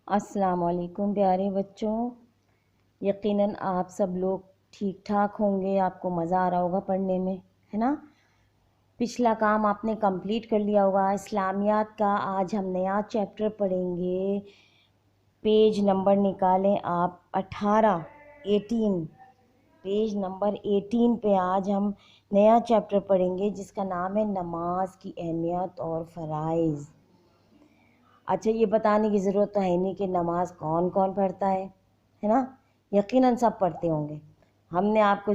السلام علیکم پیارے بچوں، یقیناً آپ سب لوگ ٹھیک ٹھاک ہوں گے، آپ کو مزہ آ رہا ہوگا پڑھنے میں، ہے نا؟ پچھلا کام آپ نے کمپلیٹ کر لیا ہوگا اسلامیات کا۔ آج ہم نیا چیپٹر پڑھیں گے۔ پیج نمبر نکالیں آپ 18 پیج نمبر 18 پہ آج ہم نیا چیپٹر پڑھیں گے جس کا نام ہے نماز کی اہمیت اور فرائض۔ اچھا، یہ بتانے کی ضرورت تو ہے نہیں کہ نماز کون کون پڑھتا ہے نا؟ یقیناً سب پڑھتے ہوں گے۔ ہم نے آپ کو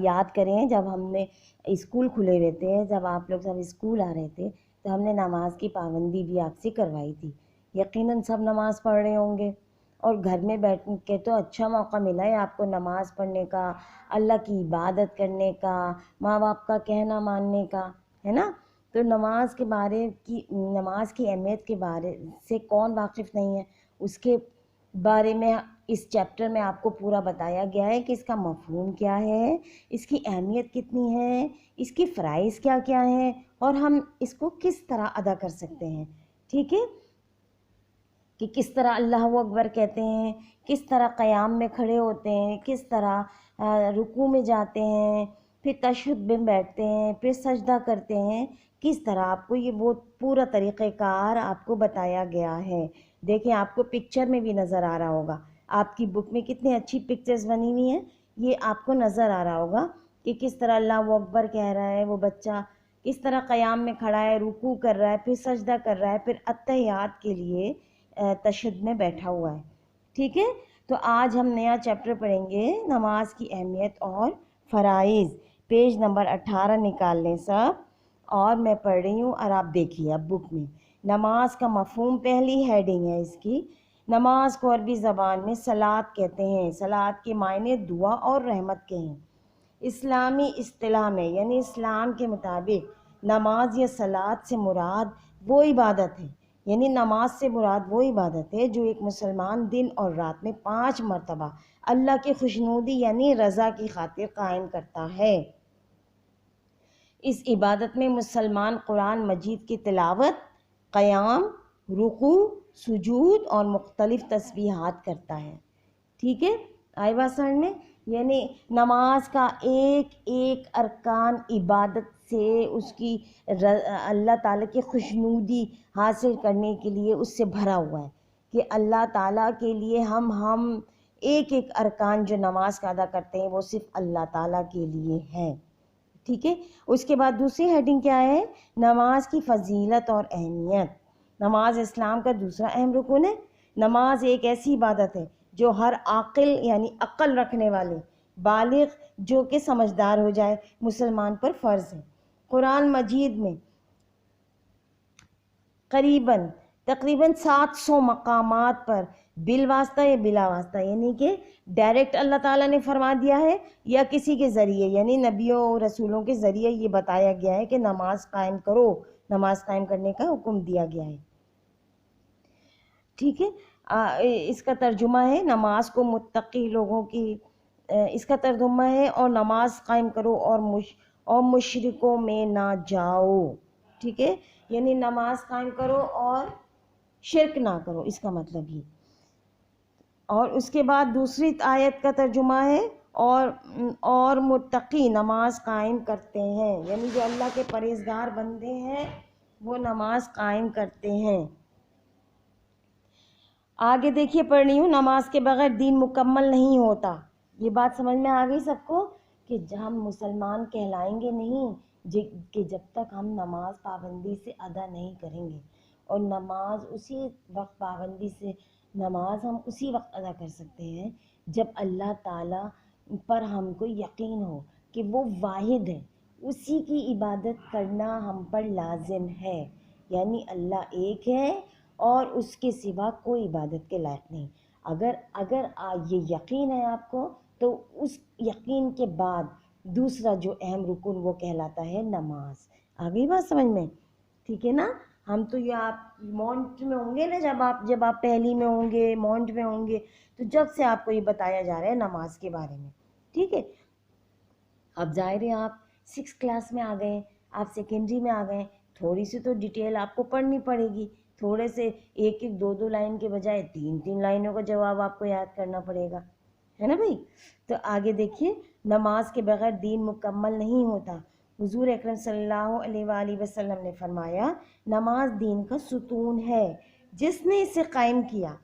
یاد کریں، جب ہم نے اسکول کھلے ہوئے تھے، جب آپ لوگ سب اسکول آ رہے تھے تو ہم نے نماز کی پابندی بھی آپ سے کروائی تھی۔ یقیناً سب نماز پڑھ رہے ہوں گے، اور گھر میں بیٹھ کے تو اچھا موقع ملا ہے آپ کو نماز پڑھنے کا، اللہ کی عبادت کرنے کا، ماں باپ کا کہنا ماننے کا، ہے نا؟ تو نماز کی اہمیت کے بارے سے کون واقف نہیں ہے؟ اس کے بارے میں اس چیپٹر میں آپ کو پورا بتایا گیا ہے کہ اس کا مفہوم کیا ہے، اس کی اہمیت کتنی ہے، اس کی فرائض کیا کیا ہیں، اور ہم اس کو کس طرح ادا کر سکتے ہیں۔ ٹھیک ہے، کہ کس طرح اللہ اکبر کہتے ہیں، کس طرح قیام میں کھڑے ہوتے ہیں، کس طرح رکوع میں جاتے ہیں، پھر تشہد میں بیٹھتے ہیں، پھر سجدہ کرتے ہیں، کس طرح آپ کو یہ وہ پورا طریقہ کار آپ کو بتایا گیا ہے۔ دیکھیں، آپ کو پکچر میں بھی نظر آ رہا ہوگا، آپ کی بک میں کتنی اچھی پکچرز بنی ہوئی ہیں، یہ آپ کو نظر آ رہا ہوگا کہ کس طرح اللہ اکبر کہہ رہا ہے وہ بچہ، کس طرح قیام میں کھڑا ہے، رکوع کر رہا ہے، پھر سجدہ کر رہا ہے، پھر اتحیات کے لیے تشہد میں بیٹھا ہوا ہے۔ ٹھیک ہے، تو آج ہم نیا چیپٹر پڑھیں گے، نماز کی اہمیت اور فرائض۔ پیج نمبر 18 نکال لیں سب، اور میں پڑھ رہی ہوں اور آپ دیکھیے اب بک میں۔ نماز کا مفہوم، پہلی ہیڈنگ ہے اس کی۔ نماز کو عربی زبان میں صلاۃ کہتے ہیں۔ صلاۃ کے معنی دعا اور رحمت کے ہیں۔ اسلامی اصطلاح میں، یعنی اسلام کے مطابق، نماز یا صلاۃ سے مراد وہ عبادت ہے، یعنی نماز سے مراد وہ عبادت ہے جو ایک مسلمان دن اور رات میں 5 مرتبہ اللہ کی خوشنودی یعنی رضا کی خاطر قائم کرتا ہے۔ اس عبادت میں مسلمان قرآن مجید کی تلاوت، قیام، رکوع، سجود اور مختلف تسبیحات کرتا ہے۔ ٹھیک ہے، آئی بات سمجھ میں؟ یعنی نماز کا ایک ایک ارکان عبادت سے اس کی اللہ تعالیٰ کی خوشنودی حاصل کرنے کے لیے اس سے بھرا ہوا ہے، کہ اللہ تعالیٰ کے لیے ہم ایک ایک ارکان جو نماز کا ادا کرتے ہیں وہ صرف اللہ تعالیٰ کے لیے ہے۔ ٹھیک ہے، اس کے بعد دوسری ہیڈنگ کیا ہے؟ نماز کی فضیلت اور اہمیت۔ نماز اسلام کا دوسرا اہم رکن ہے۔ نماز ایک ایسی عبادت ہے جو ہر عاقل یعنی عقل رکھنے والے بالغ جو کہ سمجھدار ہو جائے مسلمان پر فرض ہے۔ قرآن مجید میں تقریباً 700 مقامات پر بالواسطہ یا بلا واسطہ، یعنی کہ ڈائریکٹ اللہ تعالیٰ نے فرما دیا ہے یا کسی کے ذریعے، یعنی نبیوں اور رسولوں کے ذریعے یہ بتایا گیا ہے کہ نماز قائم کرو، نماز قائم کرنے کا حکم دیا گیا ہے۔ ٹھیک ہے، اس کا ترجمہ ہے نماز کو متقی لوگوں کی، اس کا ترجمہ ہے اور نماز قائم کرو اور مشرکوں میں نہ جاؤ۔ ٹھیک ہے، یعنی نماز قائم کرو اور شرک نہ کرو، اس کا مطلب ہی۔ اور اس کے بعد دوسری آیت کا ترجمہ ہے اور متقی نماز قائم کرتے ہیں، یعنی جو اللہ کے پرہیزگار بندے ہیں وہ نماز قائم کرتے ہیں۔ آگے دیکھیے، پڑھ رہی ہوں، نماز کے بغیر دین مکمل نہیں ہوتا۔ یہ بات سمجھ میں آ گئی سب کو کہ ہم مسلمان کہلائیں گے نہیں کہ جب تک ہم نماز پابندی سے ادا نہیں کریں گے، اور نماز اسی وقت پابندی سے نماز ہم اسی وقت ادا کر سکتے ہیں جب اللہ تعالیٰ پر ہم کو یقین ہو کہ وہ واحد ہے، اسی کی عبادت کرنا ہم پر لازم ہے، یعنی اللہ ایک ہے اور اس کے سوا کوئی عبادت کے لائق نہیں۔ اگر یہ یقین ہے آپ کو، تو اس یقین کے بعد دوسرا جو اہم رکن وہ کہلاتا ہے نماز۔ آگئی بات سمجھ میں؟ ٹھیک ہے نا؟ ہم تو یہ آپ مونٹ میں ہوں گے نا، جب آپ پہلی میں ہوں گے، مونٹ میں ہوں گے، تو جب سے آپ کو یہ بتایا جا رہا ہے نماز کے بارے میں۔ ٹھیک ہے، اب ظاہر ہے آپ 6 کلاس میں آ گئے، آپ سیکنڈری میں آ گئے، تھوڑی سی تو ڈیٹیل آپ کو پڑھنی پڑے گی تھوڑے سے ایک ایک دو دو لائن کے بجائے تین تین لائنوں کا جواب آپ کو یاد کرنا پڑے گا، ہے نا بھائی. تو آگے دیکھیے، نماز کے بغیر دین مکمل نہیں ہوتا. حضور اکرم صلی اللہ علیہ وآلہ وسلم نے فرمایا نماز دین کا ستون ہے، جس نے اسے قائم کیا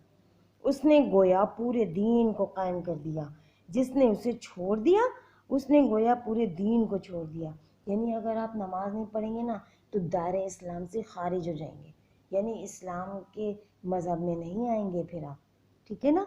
اس نے گویا پورے دین کو قائم کر دیا، جس نے اسے چھوڑ دیا اس نے گویا پورے دین کو چھوڑ دیا. یعنی اگر آپ نماز نہیں پڑھیں گے نا تو دائرۂ اسلام سے خارج ہو جائیں گے، یعنی اسلام کے مذہب میں نہیں آئیں گے پھر آپ، ٹھیک ہے نا.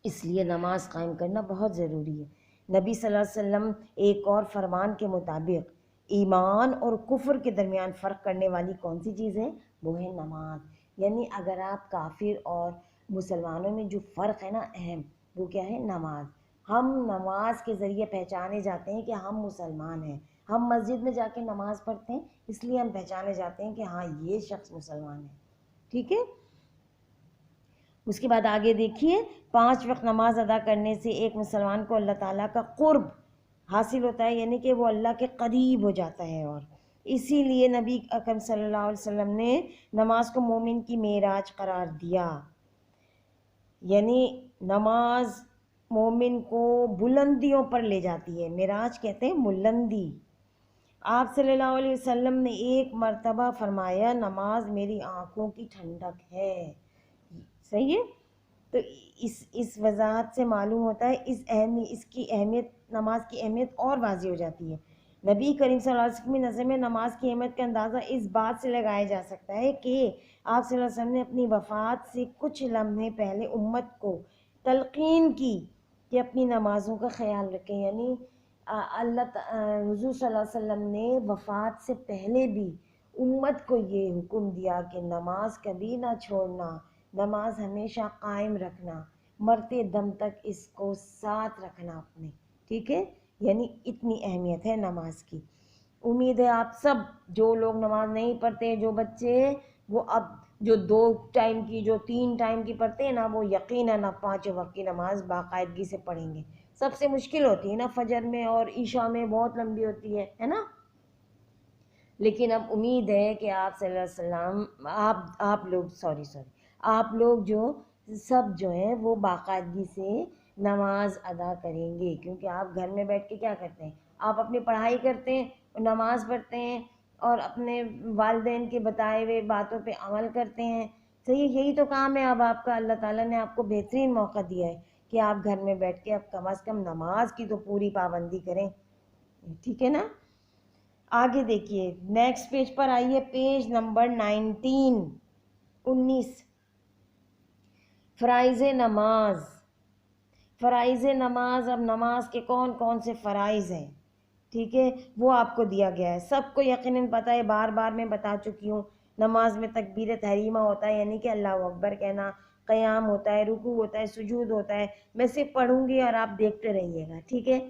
اس لیے نماز قائم کرنا بہت ضروری ہے. نبی صلی اللہ علیہ وسلم ایک اور فرمان کے مطابق ایمان اور کفر کے درمیان فرق کرنے والی کون سی چیز ہے؟ وہ ہے نماز. یعنی اگر آپ کافر اور مسلمانوں میں جو فرق ہے نا اہم، وہ کیا ہے؟ نماز. ہم نماز کے ذریعے پہچانے جاتے ہیں کہ ہم مسلمان ہیں. ہم مسجد میں جا کے نماز پڑھتے ہیں اس لیے ہم پہچانے جاتے ہیں کہ ہاں یہ شخص مسلمان ہے، ٹھیک ہے. اس کے بعد آگے دیکھیے، 5 وقت نماز ادا کرنے سے ایک مسلمان کو اللہ تعالیٰ کا قرب حاصل ہوتا ہے، یعنی کہ وہ اللہ کے قریب ہو جاتا ہے. اور اسی لیے نبی اکرم صلی اللہ علیہ وسلم نے نماز کو مومن کی معراج قرار دیا. یعنی نماز مومن کو بلندیوں پر لے جاتی ہے. معراج کہتے ہیں بلندی. آپ صلی اللہ علیہ وسلم نے ایک مرتبہ فرمایا نماز میری آنکھوں کی ٹھنڈک ہے. صحیح ہے. تو اس وضاحت سے معلوم ہوتا ہے اس کی اہمیت، نماز کی اہمیت اور واضح ہو جاتی ہے. نبی کریم صلی اللہ علیہ وسلم کی نظر میں نماز کی اہمیت کا اندازہ اس بات سے لگایا جا سکتا ہے کہ آپ صلی اللہ علیہ وسلم نے اپنی وفات سے کچھ لمحے پہلے امت کو تلقین کی کہ اپنی نمازوں کا خیال رکھیں. یعنی حضور صلی اللہ علیہ وسلم نے وفات سے پہلے بھی امت کو یہ حکم دیا کہ نماز کبھی نہ چھوڑنا، نماز ہمیشہ قائم رکھنا، مرتے دم تک اس کو ساتھ رکھنا اپنے، ٹھیک ہے. یعنی اتنی اہمیت ہے نماز کی. امید ہے آپ سب جو لوگ نماز نہیں پڑھتے، جو بچے وہ اب جو 2 ٹائم کی، جو 3 ٹائم کی پڑھتے ہیں نا، وہ یقیناً اب 5 وقت کی نماز باقاعدگی سے پڑھیں گے. سب سے مشکل ہوتی ہے نا فجر میں اور عشاء میں، بہت لمبی ہوتی ہے نا. لیکن اب امید ہے کہ آپ صلی اللہ علیہ وسلم آپ لوگ جو سب جو ہیں وہ باقاعدگی سے نماز ادا کریں گے، کیونکہ آپ گھر میں بیٹھ کے کیا کرتے ہیں؟ آپ اپنی پڑھائی کرتے ہیں، نماز پڑھتے ہیں اور اپنے والدین کے بتائے ہوئے باتوں پہ عمل کرتے ہیں. صحیح، یہی تو کام ہے اب آپ کا. اللہ تعالیٰ نے آپ کو بہترین موقع دیا ہے کہ آپ گھر میں بیٹھ کے اب کم از کم نماز کی تو پوری پابندی کریں، ٹھیک ہے نا. آگے دیکھیے، نیکسٹ پیج پر آئیے، پیج نمبر 19. فرائض نماز. فرائض نماز، اب نماز کے کون کون سے فرائض ہیں، ٹھیک ہے، وہ آپ کو دیا گیا ہے. سب کو یقیناً پتہ ہے، بار بار میں بتا چکی ہوں. نماز میں تکبیر تحریمہ ہوتا ہے، یعنی کہ اللہ اکبر کہنا، قیام ہوتا ہے، رکوع ہوتا ہے، سجود ہوتا ہے. میں صرف پڑھوں گی اور آپ دیکھتے رہیے گا، ٹھیک ہے.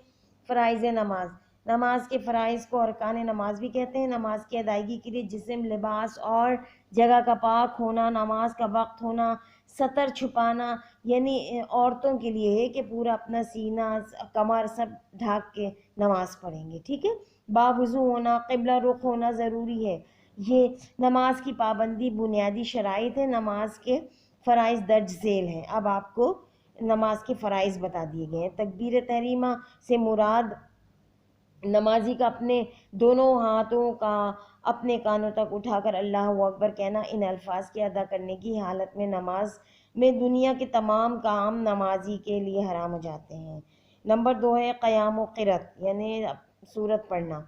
فرائض نماز. نماز کے فرائض کو ارکان نماز بھی کہتے ہیں. نماز کی ادائیگی کے لیے جسم، لباس اور جگہ کا پاک ہونا، نماز کا وقت ہونا، سطر چھپانا، یعنی عورتوں کے لیے ہے کہ پورا اپنا سینہ، کمر سب ڈھانک کے نماز پڑھیں گے، ٹھیک ہے. باوضو ہونا، قبلہ رخ ہونا ضروری ہے. یہ نماز کی پابندی بنیادی شرائط ہے. نماز کے فرائض درج ذیل ہیں. اب آپ کو نماز کے فرائض بتا دیے گئے ہیں. تکبیر تحریمہ سے مراد نمازی کا اپنے دونوں ہاتھوں کا اپنے کانوں تک اٹھا کر اللہ اکبر کہنا. ان الفاظ کے ادا کرنے کی حالت میں نماز میں دنیا کے تمام کام نمازی کے لیے حرام ہو جاتے ہیں. نمبر 2 ہے قیام و قرات، یعنی سورت پڑھنا.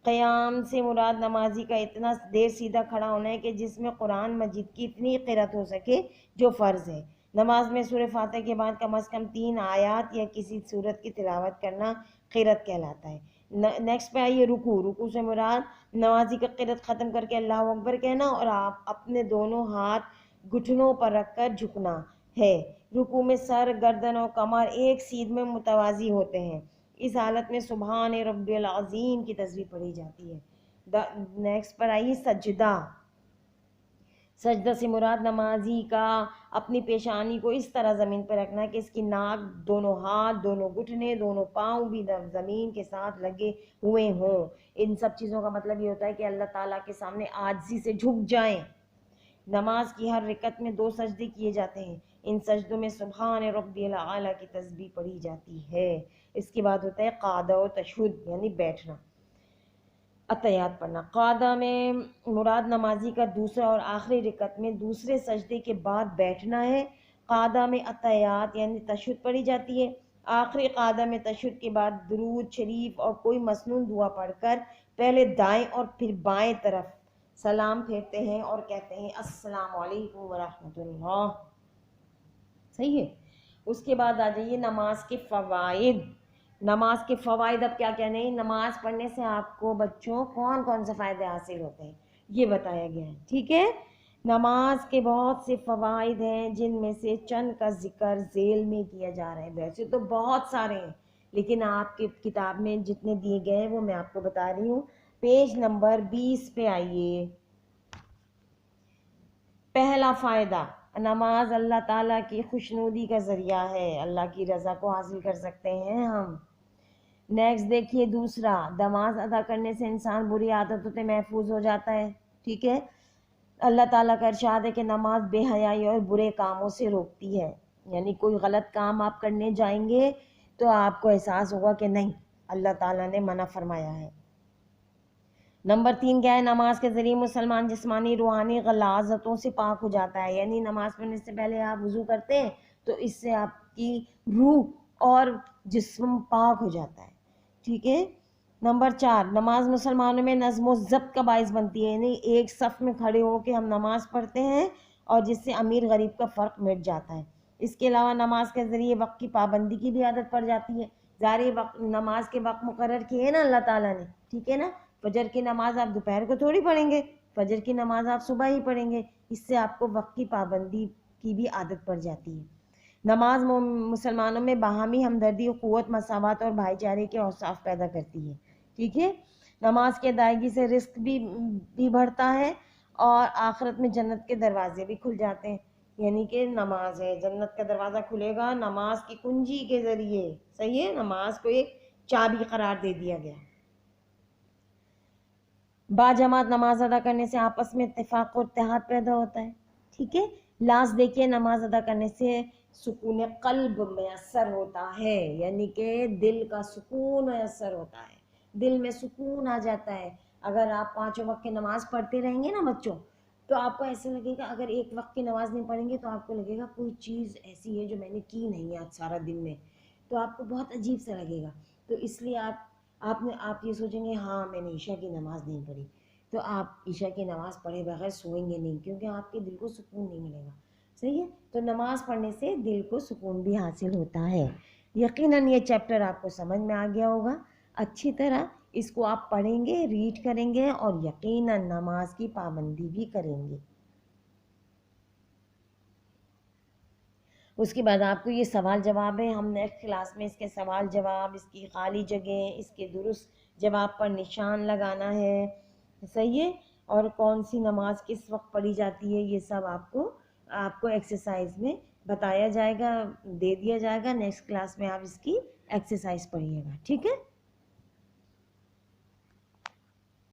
قیام سے مراد نمازی کا اتنا دیر سیدھا کھڑا ہونا ہے کہ جس میں قرآن مجید کی اتنی قرات ہو سکے جو فرض ہے. نماز میں سورہ فاتحہ کے بعد کم از کم 3 آیات یا کسی سورت کی تلاوت کرنا قرات کہلاتا ہے. نیکسٹ پہ آئیے رکوع. رکوع سے مراد نمازی کا قرات ختم کر کے اللہ اکبر کہنا اور آپ اپنے دونوں ہاتھ گھٹنوں پر رکھ کر جھکنا ہے. رکوع میں سر، گردن اور کمر ایک سیدھ میں متوازی ہوتے ہیں. اس حالت میں سبحان رب العظیم کی تسبیح پڑھی جاتی ہے. نیکسٹ پر آئیے سجدہ. سجدہ سے مراد نمازی کا اپنی پیشانی کو اس طرح زمین پر رکھنا ہے کہ اس کی ناک، دونوں ہاتھ، دونوں گھٹنے، دونوں پاؤں بھی زمین کے ساتھ لگے ہوئے ہوں. ان سب چیزوں کا مطلب یہ ہوتا ہے کہ اللہ تعالیٰ کے سامنے عاجزی سے جھک جائیں. نماز کی ہر رکعت میں 2 سجدے کیے جاتے ہیں، ان سجدوں میں سبحان ربی الاعلیٰ کی تسبیح پڑھی جاتی ہے۔ اس کے بعد ہوتا ہے قعدہ و تشہد یعنی بیٹھنا، اتحیات پڑھنا۔ قعدہ میں مراد نمازی کا دوسرا اور آخری رکعت میں دوسرے سجدے کے بعد بیٹھنا ہے۔ قعدہ میں اتحیات یعنی تشہد پڑھی جاتی ہے۔ آخری قعدہ میں تشہد کے بعد درود شریف اور کوئی مسنون دعا پڑھ کر پہلے دائیں اور پھر بائیں طرف سلام پھیرتے ہیں اور کہتے ہیں السلام علیکم ورحمۃ اللہ۔ صحیح ہے۔ اس کے بعد آ جائیے نماز کے فوائد۔ نماز کے فوائد اب کیا کہنے ہیں، نماز پڑھنے سے آپ کو بچوں کون کون سے فائدے حاصل ہوتے ہیں یہ بتایا گیا ہے، ٹھیک ہے۔ نماز کے بہت سے فوائد ہیں جن میں سے چند کا ذکر ذیل میں کیا جا رہا ہے۔ ویسے تو بہت سارے ہیں لیکن آپ کی کتاب میں جتنے دیے گئے ہیں وہ میں آپ کو بتا رہی ہوں۔ پیج نمبر 20 پہ آئیے۔ پہلا فائدہ، نماز اللہ تعالیٰ کی خوشنودی کا ذریعہ ہے، اللہ کی رضا کو حاصل کر سکتے ہیں ہم۔ نیکسٹ دیکھیے دوسرا، نماز ادا کرنے سے انسان بری عادتوں سے محفوظ ہو جاتا ہے، ٹھیک ہے۔ اللہ تعالیٰ کا ارشاد ہے کہ نماز بے حیائی اور برے کاموں سے روکتی ہے، یعنی کوئی غلط کام آپ کرنے جائیں گے تو آپ کو احساس ہوگا کہ نہیں اللہ تعالیٰ نے منع فرمایا ہے۔ نمبر 3 کیا ہے، نماز کے ذریعے مسلمان جسمانی روحانی غلاظتوں سے پاک ہو جاتا ہے، یعنی نماز پڑھنے سے پہلے آپ وضو کرتے ہیں تو اس سے آپ کی روح اور جسم پاک ہو جاتا ہے، ٹھیک ہے۔ نمبر 4، نماز مسلمانوں میں نظم و ضبط کا باعث بنتی ہے، یعنی ایک صف میں کھڑے ہو کے ہم نماز پڑھتے ہیں اور جس سے امیر غریب کا فرق مٹ جاتا ہے۔ اس کے علاوہ نماز کے ذریعے وقت کی پابندی کی بھی عادت پڑ جاتی ہے، ظاہر وقت نماز کے وقت مقرر کیے نا اللہ تعالیٰ نے، ٹھیک ہے نا۔ فجر کی نماز آپ دوپہر کو تھوڑی پڑھیں گے، فجر کی نماز آپ صبح ہی پڑھیں گے، اس سے آپ کو وقت کی پابندی کی بھی عادت پڑ جاتی ہے۔ نماز مسلمانوں میں باہمی ہمدردی، قوت، مساوات اور بھائی چارے کے اوصاف پیدا کرتی ہے، ٹھیک ہے۔ نماز کی ادائیگی سے رزق بھی بڑھتا ہے اور آخرت میں جنت کے دروازے بھی کھل جاتے ہیں، یعنی کہ نماز ہے جنت کا دروازہ کھلے گا نماز کی کنجی کے ذریعے، صحیح ہے۔ نماز کو ایک چابی قرار دے دیا گیا۔ باجماعت نماز ادا کرنے سے آپس میں اتفاق اور اتحاد پیدا ہوتا ہے، ٹھیک ہے۔ لاسٹ دیکھیے، نماز ادا کرنے سے سکون قلب میسر ہوتا ہے، یعنی کہ دل کا سکون میسر ہوتا ہے، دل میں سکون آ جاتا ہے۔ اگر آپ 5 وقت کی نماز پڑھتے رہیں گے نا بچوں تو آپ کو ایسا لگے گا، اگر 1 وقت کی نماز نہیں پڑھیں گے تو آپ کو لگے گا کوئی چیز ایسی ہے جو میں نے کی نہیں آج سارا دن میں، تو آپ کو بہت عجیب سا لگے گا۔ تو اس لیے آپ یہ سوچیں گے ہاں میں نے عشاء کی نماز نہیں پڑھی، تو آپ عشاء کی نماز پڑھے بغیر سوئیں گے نہیں، کیونکہ آپ کے دل کو سکون نہیں ملے گا، صحیح ہے۔ تو نماز پڑھنے سے دل کو سکون بھی حاصل ہوتا ہے۔ یقیناً یہ چیپٹر آپ کو سمجھ میں آ گیا ہوگا، اچھی طرح اس کو آپ پڑھیں گے، ریڈ کریں گے اور یقیناً نماز کی پابندی بھی کریں گے۔ اس کے بعد آپ کو یہ سوال جواب ہے، ہم نیکسٹ کلاس میں اس کے سوال جواب، اس کی خالی جگہیں، اس کے درست جواب پر نشان لگانا ہے، صحیح ہے، اور کون سی نماز کس وقت پڑھی جاتی ہے یہ سب آپ کو ایکسرسائز میں بتایا جائے گا، دے دیا جائے گا۔ نیکسٹ کلاس میں آپ اس کی ایکسرسائز پڑھیے گا، ٹھیک ہے۔